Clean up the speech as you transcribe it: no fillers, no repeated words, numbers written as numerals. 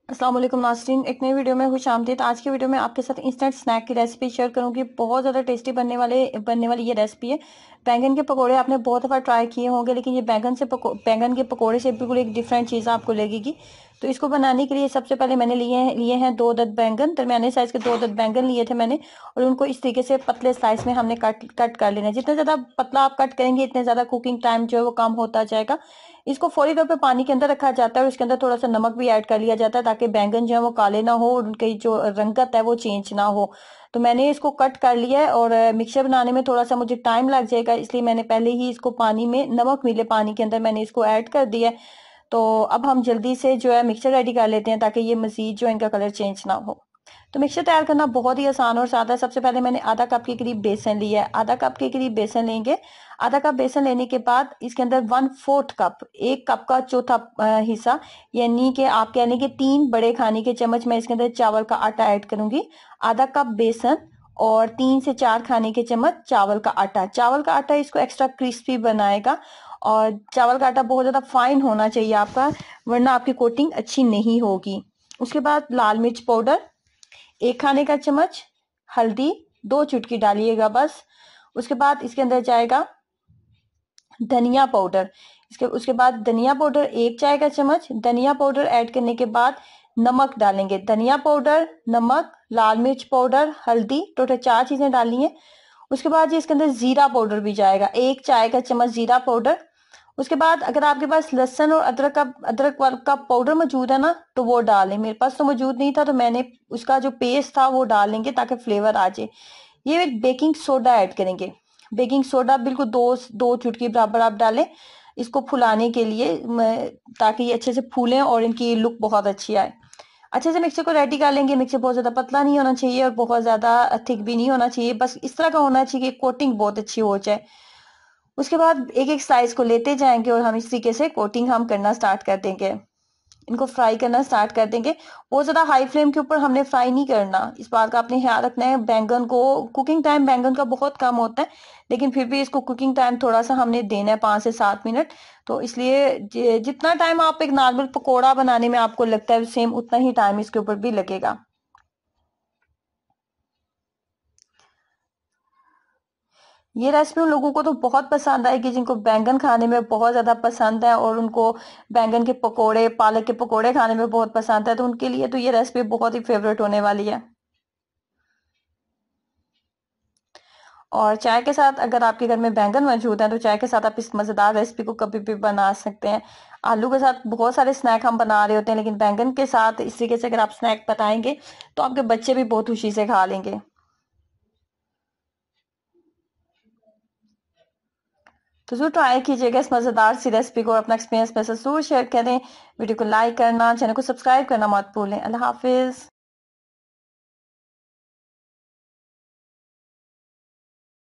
अस्सलाम वालेकुम नाज़रीन, एक नई वीडियो में खुशामदीद। आज की वीडियो में आपके साथ इंस्टेंट स्नैक की रेसिपी शेयर करूंगी। बहुत ज़्यादा टेस्टी बनने वाली ये रेसिपी है। बैंगन के पकोड़े आपने बहुत दफ़ा ट्राई किए होंगे, लेकिन ये बैंगन के पकोड़े से बिल्कुल एक डिफरेंट चीज़ आपको लगेगी। तो इसको बनाने के लिए सबसे पहले मैंने लिए हैं 2 अदद बैंगन। दरमियाने साइज़ के 2 अदद बैंगन लिए थे मैंने, और उनको इस तरीके से पतले स्लाइस में हमने कट कर लेना है। जितना ज़्यादा पतला आप कट करेंगे, इतने ज़्यादा कुकिंग टाइम जो है वो कम होता जाएगा। इसको फौरी तौर पे पानी के अंदर रखा जाता है और इसके अंदर थोड़ा सा नमक भी ऐड कर लिया जाता है, ताकि बैंगन जो है वो काले ना हो और उनकी जो रंगत है वो चेंज ना हो। तो मैंने इसको कट कर लिया है, और मिक्सर बनाने में थोड़ा सा मुझे टाइम लग जाएगा, इसलिए मैंने पहले ही इसको पानी में, नमक मिले पानी के अंदर, मैंने इसको ऐड कर दिया है। तो अब हम जल्दी से जो है मिक्सर रेडी कर लेते हैं, ताकि ये मजीद जो है इनका कलर चेंज ना हो। तो मिक्सर तैयार करना बहुत ही आसान और सादा है। सबसे पहले मैंने आधा कप के करीब बेसन लिया है। आधा कप के करीब बेसन लेंगे। आधा कप बेसन लेने के बाद इसके अंदर 1/4 कप, 1 कप का चौथा हिस्सा, यानी कि आप कह लें कि 3 बड़े खाने के चम्मच मैं इसके अंदर चावल का आटा ऐड करूंगी। आधा कप बेसन और 3 से 4 खाने के चम्मच चावल का आटा। चावल का आटा इसको एक्स्ट्रा क्रिस्पी बनाएगा, और चावल का आटा बहुत ज्यादा फाइन होना चाहिए आपका, वरना आपकी कोटिंग अच्छी नहीं होगी। उसके बाद लाल मिर्च पाउडर 1 खाने का चम्मच, हल्दी 2 चुटकी डालिएगा बस। उसके बाद इसके अंदर जाएगा धनिया पाउडर। उसके बाद धनिया पाउडर 1 चाय का चम्मच। धनिया पाउडर ऐड करने के बाद नमक डालेंगे। धनिया पाउडर, नमक, लाल मिर्च पाउडर, हल्दी, टोटल 4 चीजें डालनी है। उसके बाद इसके अंदर जीरा पाउडर भी जाएगा, 1 चाय का चम्मच जीरा पाउडर। उसके बाद अगर आपके पास लहसुन और अदरक का पाउडर मौजूद है ना, तो वो डालें। मेरे पास तो मौजूद नहीं था, तो मैंने उसका जो पेस्ट था वो डालेंगे ताकि फ्लेवर आ जाए। ये बेकिंग सोडा ऐड करेंगे। बेकिंग सोडा बिल्कुल दो दो चुटकी बराबर आप डालें, इसको फुलाने के लिए, ताकि ये अच्छे से फूलें और इनकी लुक बहुत अच्छी आए। अच्छे से मिक्सर को रेडी कर लेंगे। मिक्सर बहुत ज्यादा पतला नहीं होना चाहिए और बहुत ज्यादा थिक भी नहीं होना चाहिए, बस इस तरह का होना चाहिए कि कोटिंग बहुत अच्छी हो जाए। उसके बाद एक एक स्लाइस को लेते जाएंगे और हम इस तरीके से कोटिंग हम करना स्टार्ट कर देंगे। इनको फ्राई करना स्टार्ट कर देंगे। बहुत ज्यादा हाई फ्लेम के ऊपर हमने फ्राई नहीं करना, इस बात का आपने ख्याल रखना है। बैंगन को कुकिंग टाइम बैंगन का बहुत कम होता है, लेकिन फिर भी इसको कुकिंग टाइम थोड़ा सा हमने देना है, 5 से 7 मिनट। तो इसलिए जितना टाइम आप एक नॉर्मल पकोड़ा बनाने में आपको लगता है, सेम उतना ही टाइम इसके ऊपर भी लगेगा। ये रेसिपी उन लोगों को तो बहुत पसंद आएगी जिनको बैंगन खाने में बहुत ज्यादा पसंद है, और उनको बैंगन के पकोड़े, पालक के पकोड़े खाने में बहुत पसंद है, तो उनके लिए तो ये रेसिपी बहुत ही फेवरेट होने वाली है। और चाय के साथ, अगर आपके घर में बैंगन मौजूद है, तो चाय के साथ आप इस मजेदार रेसिपी को कभी भी बना सकते हैं। आलू के साथ बहुत सारे स्नैक हम बना रहे होते हैं, लेकिन बैंगन के साथ इस तरीके से अगर आप स्नैक बताएंगे, तो आपके बच्चे भी बहुत खुशी से खा लेंगे। तो जरूर ट्राई कीजिएगा इस मजेदार सी रेसिपी को, और अपना एक्सपीरियंस में से जरूर शेयर करें। वीडियो को लाइक करना, चैनल को सब्सक्राइब करना मत भूलें। अल्लाह हाफिज।